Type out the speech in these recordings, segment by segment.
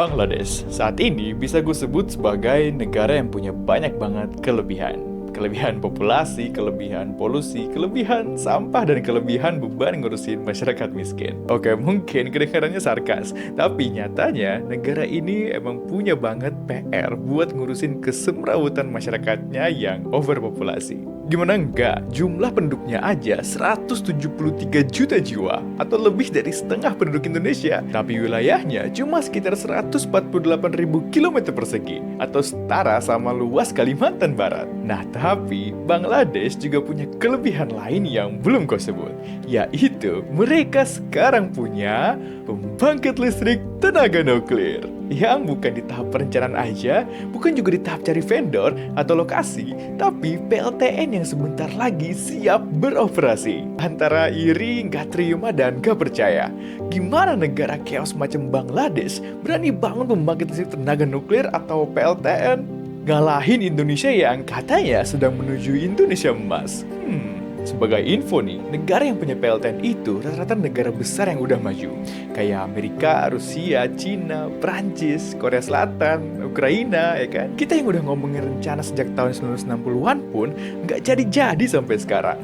Bangladesh saat ini bisa gue sebut sebagai negara yang punya banyak banget kelebihan. Kelebihan populasi, kelebihan polusi, kelebihan sampah, dan kelebihan beban ngurusin masyarakat miskin. Oke, mungkin kedengarannya sarkas, tapi nyatanya negara ini emang punya banget PR buat ngurusin kesemrawutan masyarakatnya yang overpopulasi. Gimana enggak, jumlah penduduknya aja 173 juta jiwa, atau lebih dari setengah penduduk Indonesia. Tapi wilayahnya cuma sekitar 148 ribu kilometer persegi, atau setara sama luas Kalimantan Barat. Nah, tapi Bangladesh juga punya kelebihan lain yang belum kau sebut, yaitu mereka sekarang punya pembangkit listrik tenaga nuklir. Yang bukan di tahap perencanaan aja, bukan juga di tahap cari vendor atau lokasi, tapi PLTN yang sebentar lagi siap beroperasi. Antara iri, nggak terima, dan nggak percaya. Gimana negara chaos macam Bangladesh berani bangun pembangkit listrik tenaga nuklir atau PLTN? Ngalahin Indonesia yang katanya sedang menuju Indonesia emas. Sebagai info nih, negara yang punya PLTN itu rata-rata negara besar yang udah maju. Kayak Amerika, Rusia, Cina, Prancis, Korea Selatan, Ukraina, ya kan? Kita yang udah ngomongin rencana sejak tahun 1960-an pun nggak jadi-jadi sampai sekarang.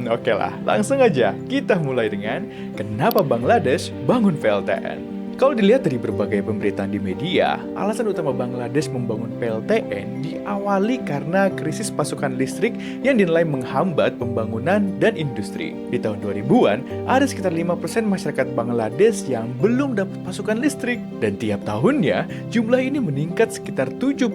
Oke lah, langsung aja kita mulai dengan kenapa Bangladesh bangun PLTN. Kalau dilihat dari berbagai pemberitaan di media, alasan utama Bangladesh membangun PLTN diawali karena krisis pasokan listrik yang dinilai menghambat pembangunan dan industri. Di tahun 2000-an, ada sekitar 5% masyarakat Bangladesh yang belum dapat pasokan listrik. Dan tiap tahunnya, jumlah ini meningkat sekitar 7%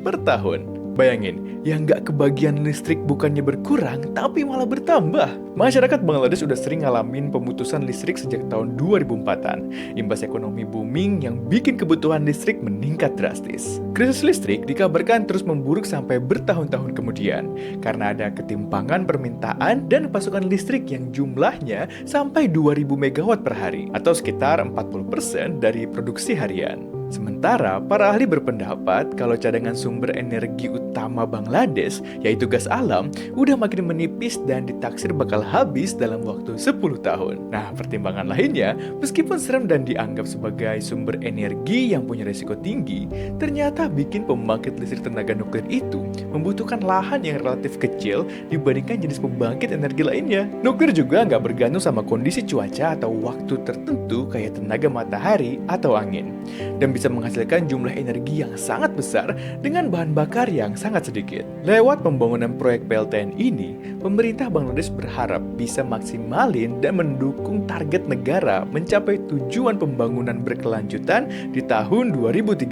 per tahun. Bayangin, yang nggak kebagian listrik bukannya berkurang, tapi malah bertambah. Masyarakat Bangladesh udah sering ngalamin pemutusan listrik sejak tahun 2004-an. Imbas ekonomi booming yang bikin kebutuhan listrik meningkat drastis. Krisis listrik dikabarkan terus memburuk sampai bertahun-tahun kemudian, karena ada ketimpangan permintaan dan pasokan listrik yang jumlahnya sampai 2000 megawatt per hari, atau sekitar 40% dari produksi harian. Sementara, para ahli berpendapat kalau cadangan sumber energi utama Bangladesh, yaitu gas alam, udah makin menipis dan ditaksir bakal habis dalam waktu 10 tahun. Nah, pertimbangan lainnya, meskipun serem dan dianggap sebagai sumber energi yang punya resiko tinggi, ternyata bikin pembangkit listrik tenaga nuklir itu membutuhkan lahan yang relatif kecil dibandingkan jenis pembangkit energi lainnya. Nuklir juga nggak bergantung sama kondisi cuaca atau waktu tertentu kayak tenaga matahari atau angin, dan bisa menghasilkan jumlah energi yang sangat besar dengan bahan bakar yang sangat sedikit. Lewat pembangunan proyek PLTN ini, pemerintah Bangladesh berharap bisa maksimalin dan mendukung target negara mencapai tujuan pembangunan berkelanjutan di tahun 2030,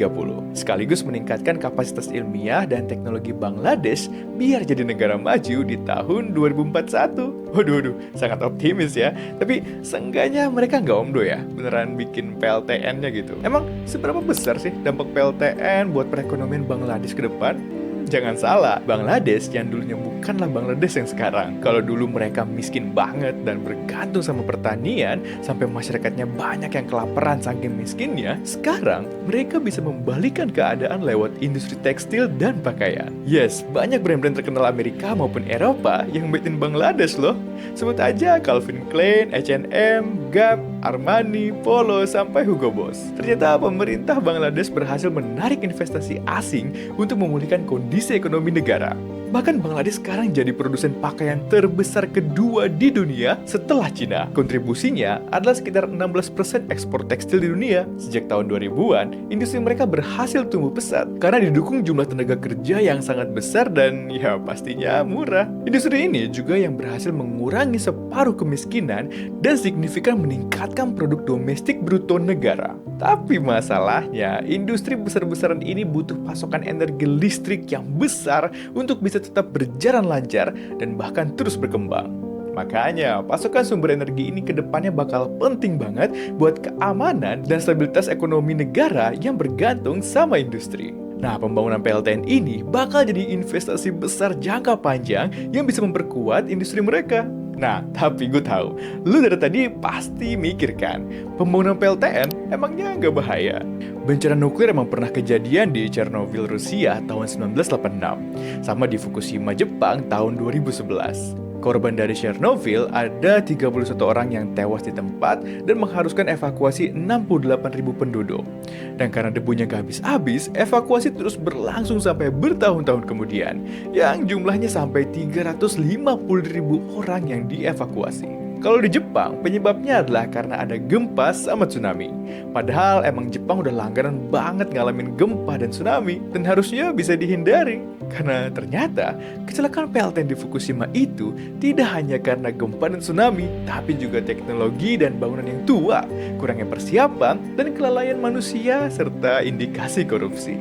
sekaligus meningkatkan kapasitas ilmiah dan teknologi Bangladesh biar jadi negara maju di tahun 2041. Waduh, sangat optimis ya. Tapi seenggaknya mereka nggak omdo ya, beneran bikin PLTN-nya gitu. Emang seberapa besar sih dampak PLTN buat perekonomian Bangladesh ke depan? Jangan salah, Bangladesh yang dulunya bukanlah Bangladesh yang sekarang. Kalau dulu mereka miskin banget dan bergantung sama pertanian, sampai masyarakatnya banyak yang kelaparan saking miskinnya, sekarang mereka bisa membalikan keadaan lewat industri tekstil dan pakaian. Yes, banyak brand-brand terkenal Amerika maupun Eropa yang made in Bangladesh loh. Sebut aja Calvin Klein, H&M, Gap, Armani, Polo, sampai Hugo Boss. Ternyata pemerintah Bangladesh berhasil menarik investasi asing untuk memulihkan kondisi ekonomi negara. Bahkan Bangladesh sekarang jadi produsen pakaian terbesar kedua di dunia setelah Cina. Kontribusinya adalah sekitar 16% ekspor tekstil di dunia. Sejak tahun 2000-an, industri mereka berhasil tumbuh pesat karena didukung jumlah tenaga kerja yang sangat besar dan ya pastinya murah. Industri ini juga yang berhasil mengurangi separuh kemiskinan dan signifikan meningkatkan produk domestik bruto negara. Tapi masalahnya, industri besar-besaran ini butuh pasokan energi listrik yang besar untuk bisa tetap berjalan lancar dan bahkan terus berkembang. Makanya, pasokan sumber energi ini ke depannya bakal penting banget buat keamanan dan stabilitas ekonomi negara yang bergantung sama industri. Nah, pembangunan PLTN ini bakal jadi investasi besar jangka panjang yang bisa memperkuat industri mereka. Nah, tapi gue tahu, lu dari tadi pasti mikir kan, pembangunan PLTN emangnya nggak bahaya? Bencana nuklir emang pernah kejadian di Chernobyl, Rusia tahun 1986, sama di Fukushima, Jepang tahun 2011. Korban dari Chernobyl ada 31 orang yang tewas di tempat dan mengharuskan evakuasi 68.000 penduduk. Dan karena debunya gak habis-habis, evakuasi terus berlangsung sampai bertahun-tahun kemudian, yang jumlahnya sampai 350.000 orang yang dievakuasi. Kalau di Jepang, penyebabnya adalah karena ada gempa sama tsunami. Padahal emang Jepang udah langganan banget ngalamin gempa dan tsunami, dan harusnya bisa dihindari. Karena ternyata kecelakaan PLTN di Fukushima itu tidak hanya karena gempa dan tsunami, tapi juga teknologi dan bangunan yang tua, kurangnya persiapan, dan kelalaian manusia, serta indikasi korupsi.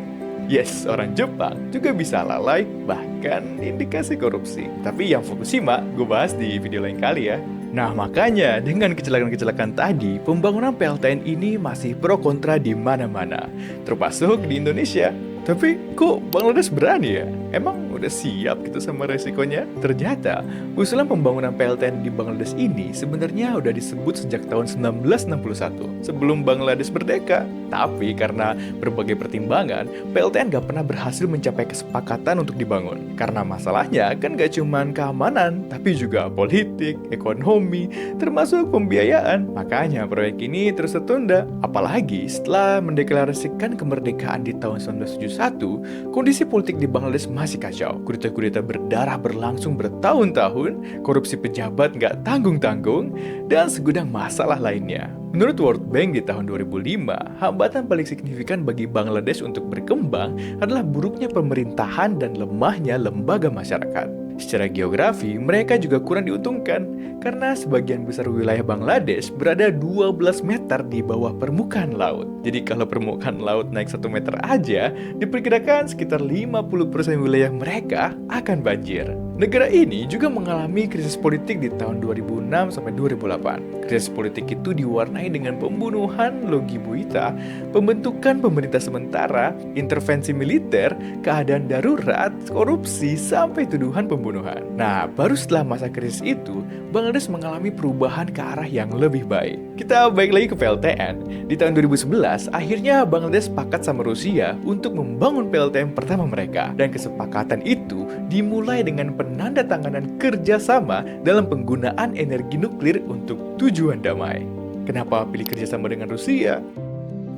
Yes, orang Jepang juga bisa lalai, bahkan indikasi korupsi. Tapi yang Fukushima, gue bahas di video lain kali ya. Nah, makanya dengan kecelakaan-kecelakaan tadi, pembangunan PLTN ini masih pro kontra di mana-mana, termasuk di Indonesia. Tapi kok Bangladesh berani ya? Emang udah siap gitu sama resikonya? Ternyata usulan pembangunan PLTN di Bangladesh ini sebenarnya udah disebut sejak tahun 1961, sebelum Bangladesh merdeka. Tapi karena berbagai pertimbangan, PLTN gak pernah berhasil mencapai kesepakatan untuk dibangun. Karena masalahnya kan gak cuman keamanan, tapi juga politik, ekonomi, termasuk pembiayaan. Makanya proyek ini terus tertunda. Apalagi setelah mendeklarasikan kemerdekaan di tahun 1971, kondisi politik di Bangladesh masih kacau. Kudeta-kudeta berdarah berlangsung bertahun-tahun, korupsi pejabat gak tanggung-tanggung, dan segudang masalah lainnya. Menurut World Bank di tahun 2005, hambatan paling signifikan bagi Bangladesh untuk berkembang adalah buruknya pemerintahan dan lemahnya lembaga masyarakat. Secara geografi, mereka juga kurang diuntungkan karena sebagian besar wilayah Bangladesh berada 12 meter di bawah permukaan laut. Jadi kalau permukaan laut naik 1 meter aja, diperkirakan sekitar 50% wilayah mereka akan banjir. Negara ini juga mengalami krisis politik di tahun 2006 sampai 2008. Krisis politik itu diwarnai dengan pembunuhan Logi Buita, pembentukan pemerintah sementara, intervensi militer, keadaan darurat, korupsi, sampai tuduhan pembunuhan. Nah, baru setelah masa krisis itu, Bangladesh mengalami perubahan ke arah yang lebih baik. Kita balik lagi ke PLTN. Di tahun 2011, akhirnya Bangladesh sepakat sama Rusia untuk membangun PLTN pertama mereka. Dan kesepakatan itu dimulai dengan penandatanganan kerjasama dalam penggunaan energi nuklir untuk tujuan damai. Kenapa pilih kerjasama dengan Rusia?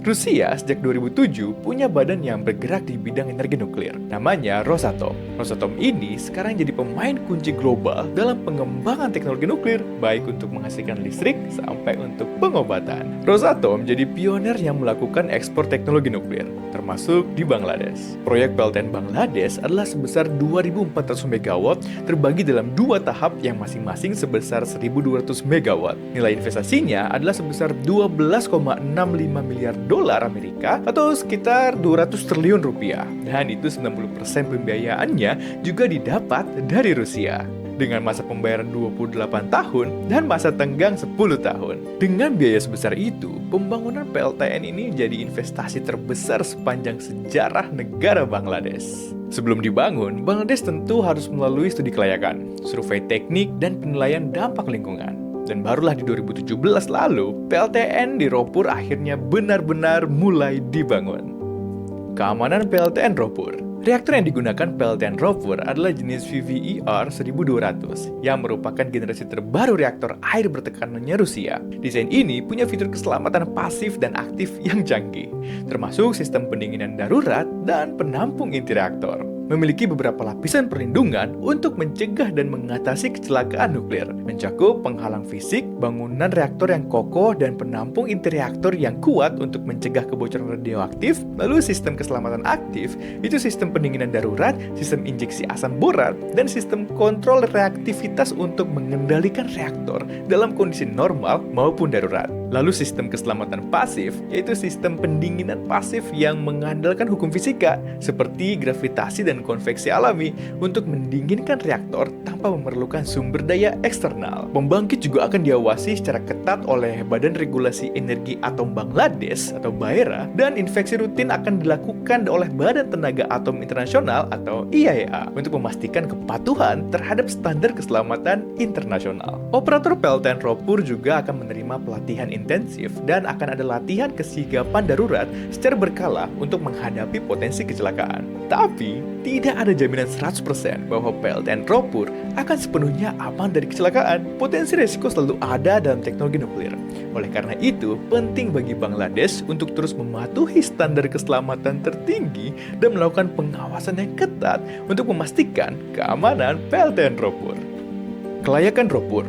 Rusia sejak 2007 punya badan yang bergerak di bidang energi nuklir, namanya Rosatom. Rosatom ini sekarang jadi pemain kunci global dalam pengembangan teknologi nuklir, baik untuk menghasilkan listrik sampai untuk pengobatan. Rosatom jadi pionir yang melakukan ekspor teknologi nuklir, termasuk di Bangladesh. Proyek PLTN Bangladesh adalah sebesar 2.400 MW terbagi dalam 2 tahap yang masing-masing sebesar 1.200 MW. Nilai investasinya adalah sebesar 12,65 miliar dolar Amerika atau sekitar 200 triliun rupiah. Dan itu 90% pembiayaannya juga didapat dari Rusia. Dengan masa pembayaran 28 tahun dan masa tenggang 10 tahun. Dengan biaya sebesar itu, pembangunan PLTN ini jadi investasi terbesar sepanjang sejarah negara Bangladesh. Sebelum dibangun, Bangladesh tentu harus melalui studi kelayakan, survei teknik, dan penilaian dampak lingkungan. Dan barulah di 2017 lalu, PLTN di Ropur akhirnya benar-benar mulai dibangun. Keamanan PLTN Ropur. Reaktor yang digunakan PLTN Ropur adalah jenis VVER 1200 yang merupakan generasi terbaru reaktor air bertekanannya Rusia. Desain ini punya fitur keselamatan pasif dan aktif yang canggih, termasuk sistem pendinginan darurat dan penampung inti reaktor. Memiliki beberapa lapisan perlindungan untuk mencegah dan mengatasi kecelakaan nuklir, mencakup penghalang fisik, bangunan reaktor yang kokoh, dan penampung inti reaktor yang kuat untuk mencegah kebocoran radioaktif. Lalu sistem keselamatan aktif, itu sistem pendinginan darurat, sistem injeksi asam borat, dan sistem kontrol reaktivitas untuk mengendalikan reaktor dalam kondisi normal maupun darurat. Lalu sistem keselamatan pasif, yaitu sistem pendinginan pasif yang mengandalkan hukum fisika seperti gravitasi dan konveksi alami untuk mendinginkan reaktor tanpa memerlukan sumber daya eksternal. Pembangkit juga akan diawasi secara ketat oleh Badan Regulasi Energi Atom Bangladesh atau BAERA, dan inspeksi rutin akan dilakukan oleh Badan Tenaga Atom Internasional atau IAEA untuk memastikan kepatuhan terhadap standar keselamatan internasional. Operator PLTN Ropur juga akan menerima pelatihan intensif dan akan ada latihan kesigapan darurat secara berkala untuk menghadapi potensi kecelakaan. Tapi, tidak ada jaminan 100% bahwa PLTN Ropur akan sepenuhnya aman dari kecelakaan. Potensi resiko selalu ada dalam teknologi nuklir. Oleh karena itu, penting bagi Bangladesh untuk terus mematuhi standar keselamatan tertinggi dan melakukan pengawasan yang ketat untuk memastikan keamanan PLTN Ropur. Kelayakan Ropur.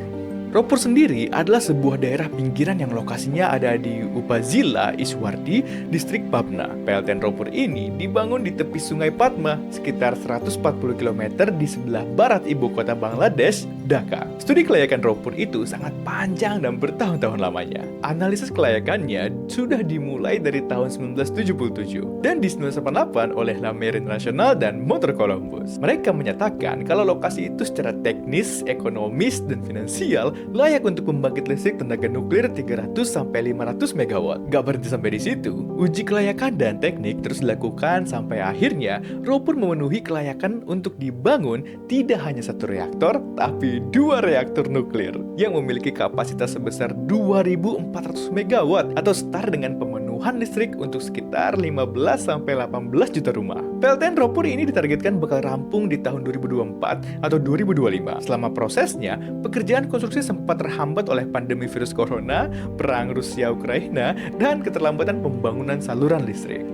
Ropur sendiri adalah sebuah daerah pinggiran yang lokasinya ada di Upazila, Iswardi, distrik Pabna. PLTN Ropur ini dibangun di tepi sungai Padma, sekitar 140 km di sebelah barat ibu kota Bangladesh, Dhaka. Studi kelayakan Ropur itu sangat panjang dan bertahun-tahun lamanya. Analisis kelayakannya sudah dimulai dari tahun 1977 dan di 1988 oleh Lamerin Nasional dan Motor Columbus. Mereka menyatakan kalau lokasi itu secara teknis, ekonomis, dan finansial layak untuk membangkit listrik tenaga nuklir 300-500 MW. Gak berhenti sampai di situ, uji kelayakan dan teknik terus dilakukan sampai akhirnya Ropur memenuhi kelayakan untuk dibangun tidak hanya satu reaktor, tapi 2 reaktor nuklir yang memiliki kapasitas sebesar 2.400 MW atau setara dengan pemenuhan listrik untuk sekitar 15-18 juta rumah. PLTN Ropur ini ditargetkan bakal rampung di tahun 2024 atau 2025. Selama prosesnya, pekerjaan konstruksi sempat terhambat oleh pandemi virus corona, perang Rusia-Ukraina, dan keterlambatan pembangunan saluran listrik.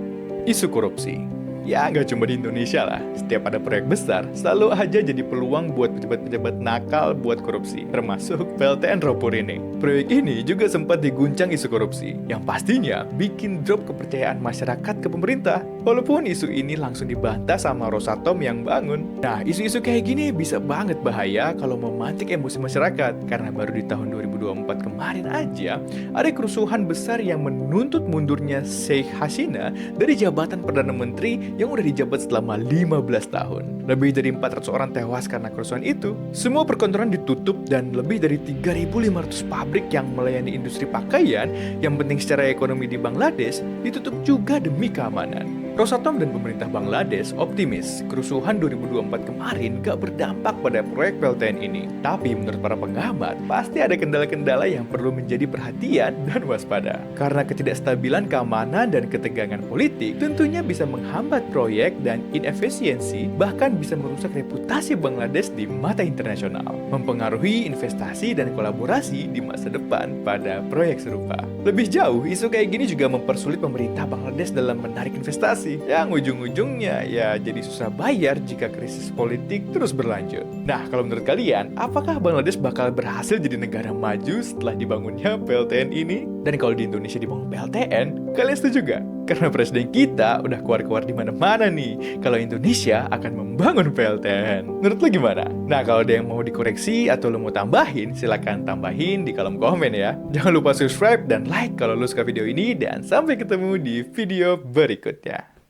Isu korupsi. Ya, nggak cuma di Indonesia lah. Setiap ada proyek besar, selalu aja jadi peluang buat pejabat-pejabat nakal buat korupsi, termasuk PLTN Ropur ini. Proyek ini juga sempat diguncang isu korupsi, yang pastinya bikin drop kepercayaan masyarakat ke pemerintah. Walaupun isu ini langsung dibantah sama Rosatom yang bangun. Nah, isu-isu kayak gini bisa banget bahaya kalau memantik emosi masyarakat, karena baru di tahun 2024 kemarin aja, ada kerusuhan besar yang menuntut mundurnya Sheikh Hasina dari jabatan Perdana Menteri yang udah dijabat selama 15 tahun. Lebih dari 400 orang tewas karena kerusuhan itu. Semua perkantoran ditutup dan lebih dari 3.500 pabrik yang melayani industri pakaian yang penting secara ekonomi di Bangladesh ditutup juga demi keamanan. Rosatom dan pemerintah Bangladesh optimis kerusuhan 2024 kemarin gak berdampak pada proyek PLTN ini. Tapi menurut para pengamat, pasti ada kendala-kendala yang perlu menjadi perhatian dan waspada. Karena ketidakstabilan keamanan dan ketegangan politik tentunya bisa menghambat proyek dan inefisiensi, bahkan bisa merusak reputasi Bangladesh di mata internasional, mempengaruhi investasi dan kolaborasi di masa depan pada proyek serupa. Lebih jauh, isu kayak gini juga mempersulit pemerintah Bangladesh dalam menarik investasi, yang ujung-ujungnya ya jadi susah bayar jika krisis politik terus berlanjut. Nah, kalau menurut kalian, apakah Bangladesh bakal berhasil jadi negara maju setelah dibangunnya PLTN ini? Dan kalau di Indonesia dibangun PLTN, kalian setuju gak? Karena presiden kita udah keluar-keluar di mana-mana nih kalau Indonesia akan membangun PLTN. Menurut lo gimana? Nah, kalau ada yang mau dikoreksi atau lo mau tambahin, silahkan tambahin di kolom komen ya. Jangan lupa subscribe dan like kalau lo suka video ini, dan sampai ketemu di video berikutnya.